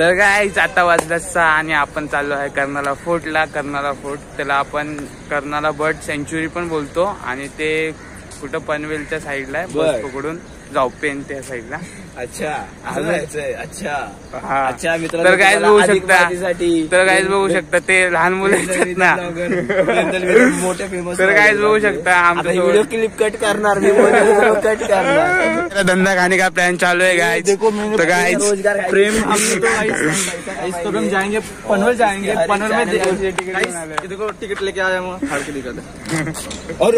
तर काय आता वाजला 6 आणि आपण चाललो आहे कर्नाला फोर्टला. कर्नाला फोर्ट त्याला आपण कर्नाला बर्ड सेंच्युरी पण बोलतो आणि ते कुठं पनवेलच्या साईडला आहे. बस पकडून जाऊ पेन त्या साईडला. अच्छा अच्छा अच्छा मित्र. तर काहीच बघू शकता, तर काहीच बघू शकता ते लहान मुलं ना, मोठे फेमस. तर काहीच बघू शकता आमचा व्हिडिओ क्लिप कट करणार मी, कट करणार. धंदा खाने का प्लॅन चालू है गाइस. तो गाइस प्रेम हम तो जाएंगे पनवेल, जाएंगे पनवेल में देखो टिकट लेके आया हूँ और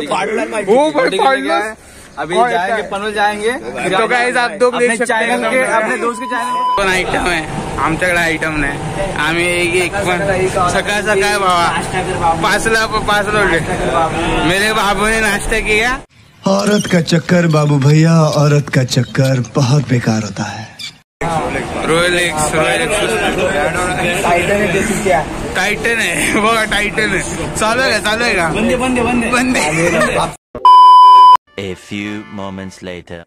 अभी जाएंगे पनवेल जाएंगे. तो गाइस आप लोग देख सकते हैं अपने दोस्त के चॅनल पण आयटम आहे आमच्याकडे. आयटम नाही आम्ही एक पण सकाळ सकाळ बाबा 5ला उठे. मेरे बाबू ने नाश्ता किया. औरत का चक्कर बाबू भैया, औरत का चक्कर बहुत बेकार होता है. रोलेक्स टाइटन आहे बघा, टाइटन आहे. चालू आहे का बंदे. A few moments later.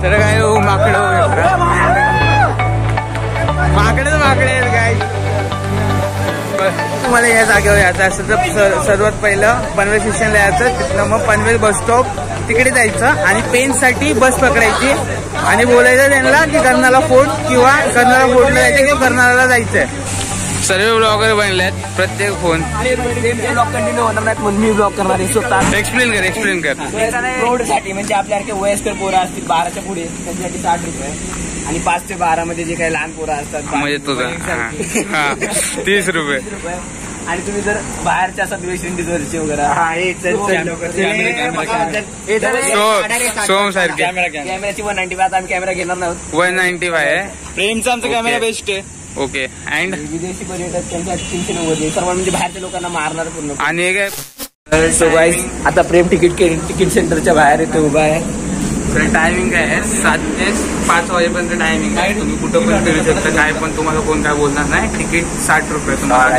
तर काय माकडे आहेत काय. तुम्हाला या जागेवर यायचं असेल तर सर्वात पहिलं पनवेल स्टेशनला यायचं. तिथनं मग पनवेल बस स्टॉप तिकडे जायचं आणि पेनसाठी बस पकडायची आणि बोलायचं त्यांना की कर्नाला फोर्ट किंवा कर्नाला फोर्टला जायचं किंवा कर्नाला जायचंय. सर्व ब्लॉगर बनलेत प्रत्येक फोन. ब्लॉग कंटिन्यू होणार नाहीत म्हणून मी ब्लॉग करणार आहे स्वतः. एक्सप्लेन कर. प्रौढसाठी म्हणजे आपल्यासारखे वयस्कर पोरं असतील 12च्या पुढे त्यांच्यासाठी 60 रुपये आणि 5 ते 12 मध्ये जे काही लहान पोरं असतात म्हणजे तुझं 30 रुपये. आणि तुम्ही जर बाहेरच्या असतात वेस्ट इंडिज वरचे वगैरे सोम सारखे कॅमेराची 195 आता आम्ही कॅमेरा घेणार नाही. 195 आहे. प्रेमचा आमचा कॅमेरा बेस्ट आहे. ओके. अँड विदेशी पर्यटक त्यांच्या 390 सर्व म्हणजे बाहेरच्या लोकांना मारणार पूर्ण. आणि सो गाईस आता प्रेम तिकीट सेंटरच्या बाहेर येतो उभा आहे. टायमिंग काय आहे 7 ते 5 वाजेपर्यंत टायमिंग आहे. तुम्ही कुठं पण फिरू शकता, काय पण तुम्हाला कोण काय बोलणार नाही. तिकीट 60 रुपये तुम्हाला.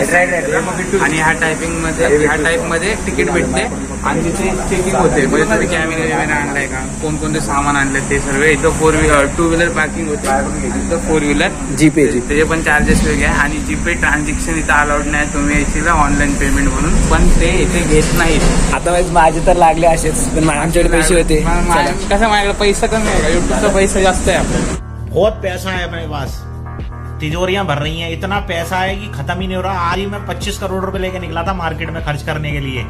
आणि ह्या टाईप मध्ये तिकीट भेटते आणि तिथे चेकिंग होते. म्हणजे तुम्ही कॅमेरा वगैरे आणलाय का, कोणकोणते सामान आणले ते सर्व. इथं 2 व्हीलर पार्किंग होते. इथं 4 व्हीलर जीपे त्याचे पण चार्जेस वेगळे आहे. आणि जीपे ट्रान्झॅक्शन इथं अलाउड नाही. तुम्ही यायची ऑनलाईन पेमेंट म्हणून, पण ते इथे घेत नाहीत. आता माझे तर लागले असेच, पण आमच्याकडे पैसे होते. कसं माझ्याकडे पैसा कमी आहे का, युट्यूबचा पैसा जास्त आहे आपल्याला. बहुत पैसा है अपने पास, तिजोरियां भर रही हैं. इतना पैसा है कि खत्म ही नहीं हो रहा. आज ही मैं 25 करोड़ रुपए लेके निकला था मार्केट में खर्च करने के लिए.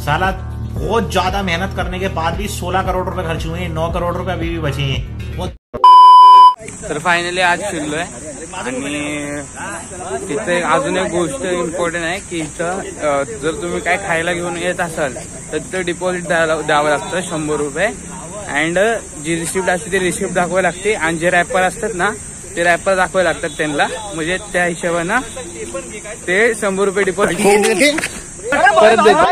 साला बहुत ज्यादा मेहनत करने के बाद भी 16 करोड़ रुपए खर्च हुए हैं. 9 करोड़ रुपए अभी भी बचे हैं. तर फायनली आज फिरलोय. आणि तिथे अजून एक गोष्ट इम्पॉर्टंट आहे की इथं जर तुम्ही काय खायला घेऊन येत असाल तर तिथं डिपॉझिट द्यावं लागतं 100 रुपये. अँड जी रिसिप्ट असते ती रिसिप्ट दाखवावी लागते. आणि जे रॅपर असतात ना ते रॅपर दाखवावे लागतात त्यांना. म्हणजे त्या हिशोबानं ते 100 रुपये डिपॉझिट परत देतात.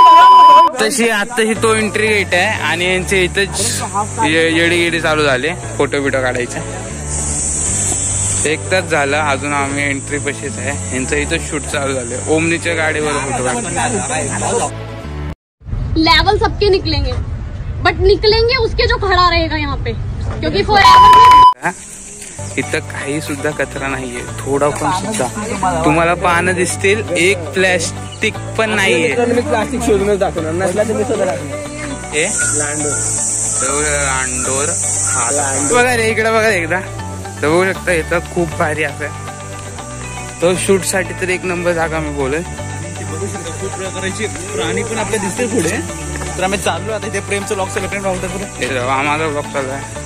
आत्ताशी तो एंट्री गेट आहे आणि यांचे इथंच येडी चालू झाले फोटो बिटो काढायचे. 1 तास झालं अजून आम्ही एंट्री पशीच आहे. यांचं इथं शूट चालू झाले. ओमनीच्या गाडीवर फोटो काढले. लेवल सबके निकलेंगे बट निकलेंगे उसके जो खड़ा रहेगा यहाँ पे, क्योंकि फॉरएवर इथं काही सुद्धा कचरा नाहीये, थोडा पण सुद्धा. तुम्हाला पानं दिसतील, एक प्लॅस्टिक पण नाहीये. प्लास्टिक शोधूनच दाखवणार नसला तर मी स्वतः दाखवणार. हे लांडोर बघा रे, इकडे बघा एकदा. तर बघू शकता इथं खूप भारी असं. तो शूट साठी तर 1 नंबर जागा मी बोलेल. बघू शकता खूप प्रकारचे प्राणी पण आपल्याला दिसते पुढे. तर आम्ही चाललो आता इथे प्रेमचं लॉक चालू. प्रेम राहू आम्हाला ब्लॉक चालू आहे.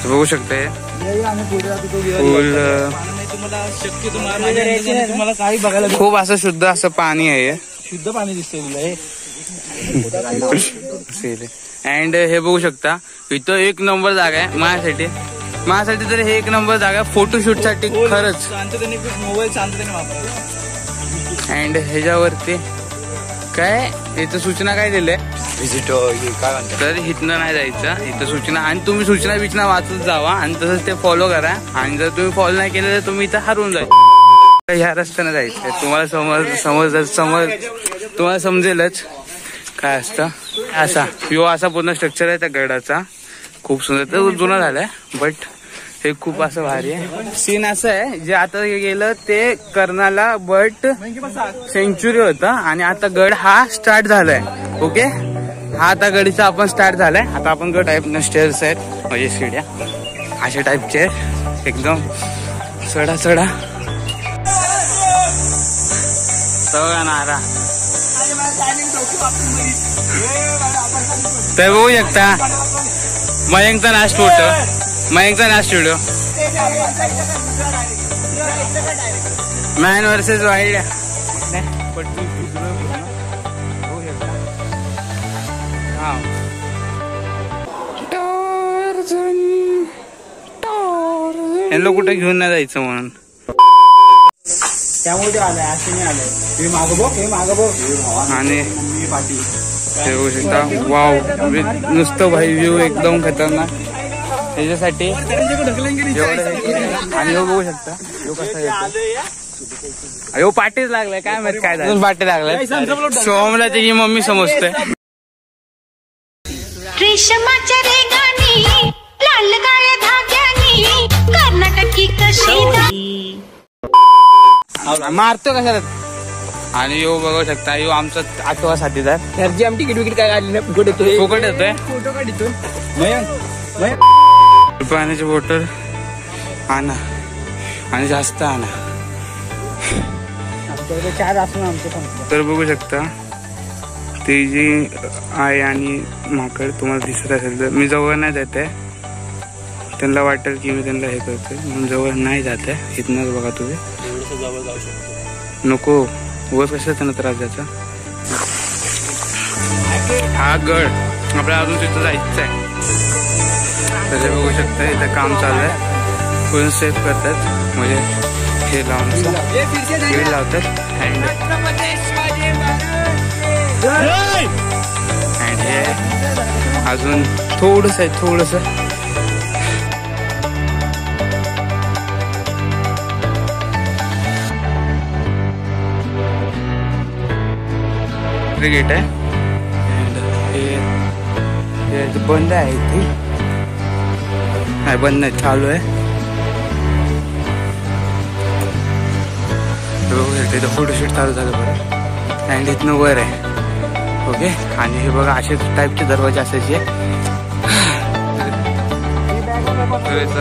बघू शकते फुल तुम्हाला काही बघायला खूप असं शुद्ध असं पाणी आहे. शुद्ध पाणी दिसतंय तुला. अँड हे बघू शकता इथं 1 नंबर जागा आहे माझ्यासाठी तर हे 1 नंबर जागा आहे फोटोशूट साठी खरंच. मोबाईल शांततेने वापरायचा. अँड ह्याच्यावरती काय इथं सूचना काय दिलंय व्हिजिट काय म्हणतात तर इथनं नाही जायचं. इथं सूचना आणि तुम्ही सूचना वाचत जावा आणि तसंच ते फॉलो करा. आणि जर तुम्ही फॉलो नाही केलं तर तुम्ही इथं हरवून जाल. ह्या रस्त्याने जायचं तुम्हाला. समोर तुम्हाला समजेलच काय असतं. असा यो असा पूर्ण स्ट्रक्चर आहे त्या गडाचा, खूप सुंदर. तर जुना झालाय बट हे खूप असं भारी आहे. सीन असं आहे जे आता गेलं ते कर्नाला बट सेंचुरी होता आणि आता गड हा स्टार्ट झालाय. ओके, हा आता गडीचा आपण स्टार्ट झालाय. आता आपण गड टाईप स्टेअर्स आहेत म्हणजे शिड्या अशा टाईपचे आहेत एकदम चढा चढा सगळा नारा. तर बघू शकता मयंकचा नाश्ता होतं, मयंकचा नाश्ता व्हिडिओ मॅन वर्सेस वाईल्ड. यांना कुठे घेऊन नाही जायचं म्हणून त्यामुळे ते आलंय, असं नाही आलंय. हे मागं बघ, हे मागं बघ. आणि ते बघू शकता वाव, नुसतं भाई व्ह्यू एकदम खतरनाक. त्याच्यासाठी आणि बघू शकता यो पाटीच लागलाय काय माहिती काय झालं. पाटी लागलाय सोमला त्याची मम्मी समजते. रेशमाच्या रेगानी लाल काळ्या धाग्यानी कर्नाटकी कशी मारतो कशाला. आणि यो बघू शकता यो आमचा 8वा साथीदार. घरची आमची तिकीट विकीट काय काढली नाही, फुकट येतोय. फुकट येतोय. फोटो काढ इथून. पाण्याची बॉटल आणा आणि जास्त आणा. 4 असून आमचे तर बघू शकता ती जी आहे आणि माकड तुम्हाला दिसत असेल तर मी जवळ नाही जात आहे. त्यांना वाटेल की मी त्यांना हे करतोय म्हणून जवळ नाही जात आहे. इथनंच बघा तुम्ही नको वर कसं त्यांना त्रास द्यायचा. हा गड आपल्याला अजून तिथं जायचं आहे. तसे बघू शकता इथं काम चालू आहे. फुल सेफ करतात म्हणजे हे लावून हे लावतात हँड हे अजून थोडंसं आहे थोडंसं. गेट आहे हे बंद आहे ती नाही बंद नाही चालू आहे. इथं फोटोशूट चालू झालं बरं अँड इथनं वर आहे. ओके, आणि हे बघा असे टाईपचे दरवाजे असायचे.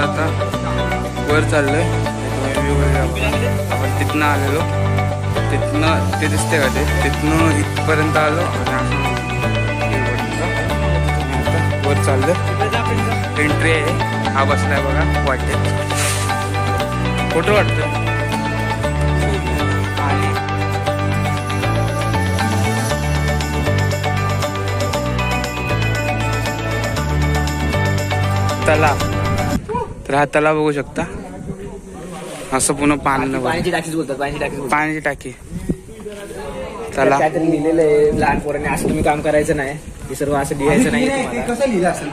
आता वर चाललोय आपण तिथनं आलेलो तिथनं ते दिसते का ते तिथनं इथपर्यंत आलो वर चाललं. एंट्री आहे हा बसलाय बघा वाटेत फोटो वाटतो. आणि तलाव तर हा तलाव बघू शकता असं पुन्हा पाण्याची टाकीच बोलतात. पाण्याची टाकी तलाव काहीतरी लिहिलेलं आहे लहान पोरांनी असं तुम्ही काम करायचं नाही. हे सर्व असं लिहायचं नाही. कसं लिहिलं असेल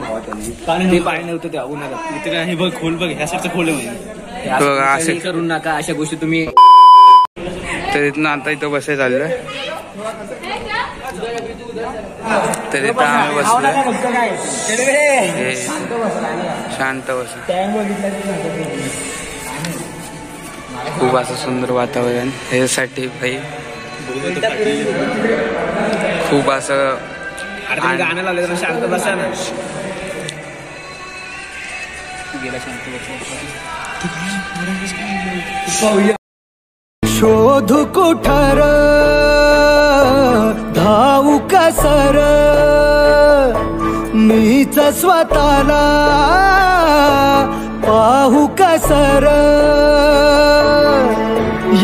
ते पाणी नव्हतं तेव्हा उन्हाळ्यात. इथं काय हे बघ खोल बघ ह्यासारखं खोल आहे असे करू नका अशा गोष्टी तुम्ही. तर इथनं आता इथं बसायला चाललोय. तर इथं आम्ही बसलोय शांत बसा. खूप असं सुंदर वातावरण ह्यासाठी भाई खूप असं गाणं लावलं शांत बसा ना. शोधू कुठार धावू कसर मीच स्वतःला पाहू कसर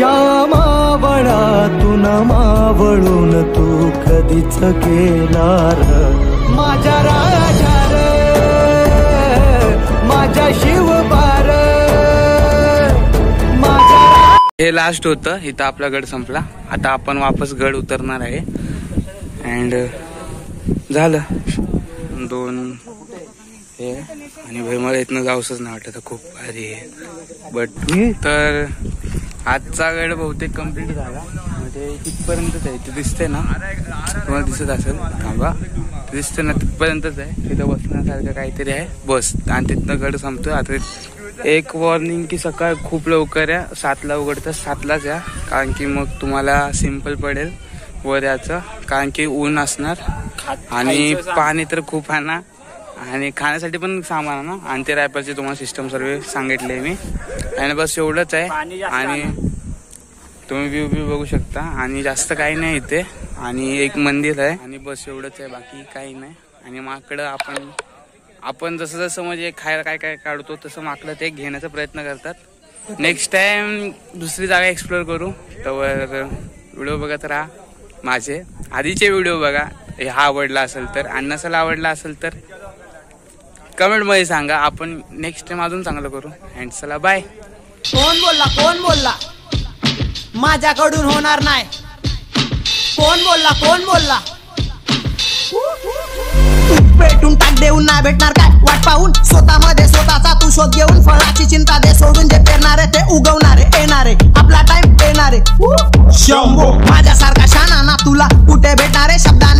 या मावळातून मावळून तू कधीच गेलार माझ्या राजा माझ्या शिवबार माझ्या. हे लास्ट होतं इथं आपला गड संपला. आता आपण वापस गड उतरणार आहे अँड झालं 2 हे आणि भाई मला इथनं जाऊसच नाही वाटत खूप भारी आहे. बट तर आजचा गड बहुतेक कम्प्लीट झाला. म्हणजे तिथपर्यंतच आहे. ते दिसतंय ना तुम्हाला, दिसत असेल थांबा, दिसतंय ना तिथपर्यंतच आहे. तिथं बसण्यासारखं काहीतरी आहे बस, आणि तिथनं गड संपतोय. आता एक वॉर्निंग की सकाळ खूप लवकर या, 7ला उघडतं, 7लाच या, कारण की मग तुम्हाला सिम्पल पडेल वर याचं, कारण की ऊन असणार आणि पाणी तर खूप आहे ना, आणि खाण्यासाठी पण सामान आहे ना, आणि ते रॅपरचे तुम्हाला सिस्टम सर्व सांगितले मी. आणि बस एवढंच आहे. आणि तुम्ही व्ह्यू बघू शकता, आणि जास्त काही नाही इथे, आणि एक मंदिर आहे, आणि बस एवढंच आहे, बाकी काही नाही. आणि माकडं आपण जसं जसं म्हणजे खायला काय काय काढतो तसं माकडं ते घेण्याचा प्रयत्न करतात. नेक्स्ट टाइम दुसरी जागा एक्सप्लोर करू. तर व्हिडिओ बघत राहा, माझे आधीचे व्हिडिओ बघा. हा आवडला असेल तर, आणि नसेल आवडला असेल तर कमेंटमध्ये सांगा. आपण नेक्स्ट टाइम अजून चांगलं करू. अँड चला बाय. कोण बोलला माझ्याकडून होणार नाही. कोण बोलला पेटून टाक, देऊन नाही भेटणार काय वाट पाहून, स्वतःमध्ये स्वतःचा तू शोध घेऊन, फळाची चिंता दे सोडून, जे पेरणारे ते उगवणारे, येणारे आपला टाइम येणारे. शंभो माझ्यासारखा शाना ना तुला कुठे भेटणारे, शब्दाने